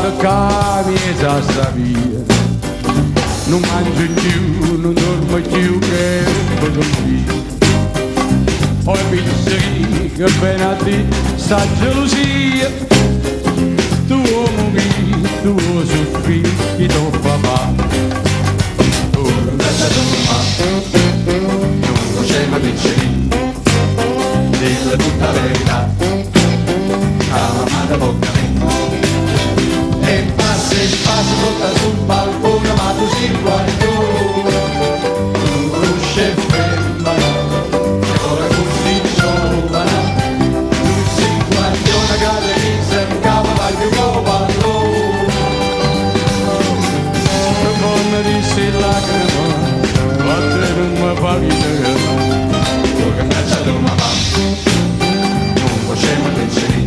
quando cammina sta via, non mangio più, non dormo più, che vado via. Poi pensi che appena a te sta gelosia, tu uomo mio, tu soffri, chi tuo papà. Non pensa tu mamma, non c'è mai piacere, dilla tutta la verità, la mamma da bocca me. E passa e passa tutta sul balcone, ma tu sei guaglione, tu conosci e ferma, ora così giovane, tu sei guaglione, che mi sembrava più cavallone. Non mi disse lacrima, ma te non mi fa ridere, tu che caccia tu mamma, non facciamo pensieri.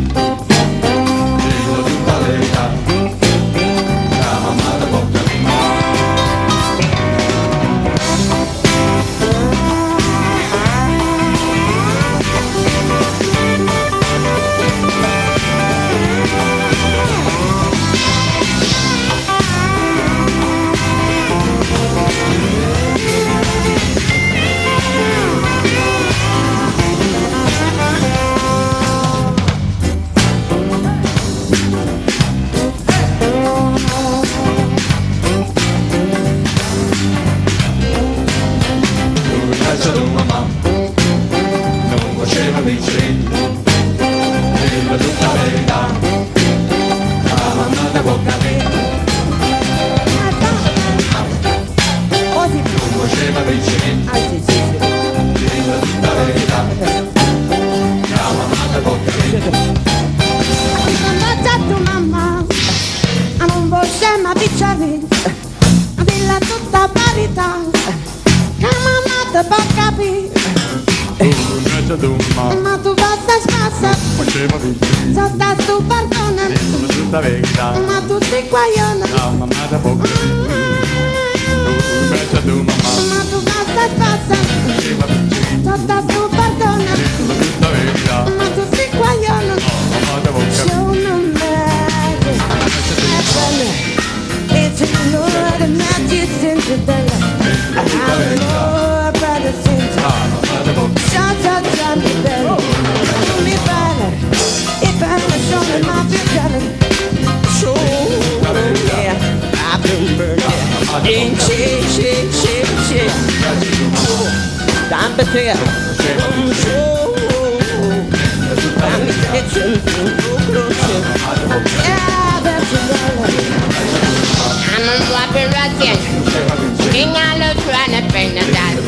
Ma tu basta spassa, sotto tu perdona, ma tu sei guaglione, ma tu basta spassa, sotto tu perdona, ma tu sei guaglione. Show no magic, it's a Lord of magic Cinderella. I'm more brother Cinderella. Shout out to me, baby. Only better if I was showing my vision. Show, yeah, I've been burning. And shake, shake, shake, shake. Time to tell. Show, I'm kitchen, closer. Yeah, that's a I'm a whopping Russian. King, I love trying to bring the dance.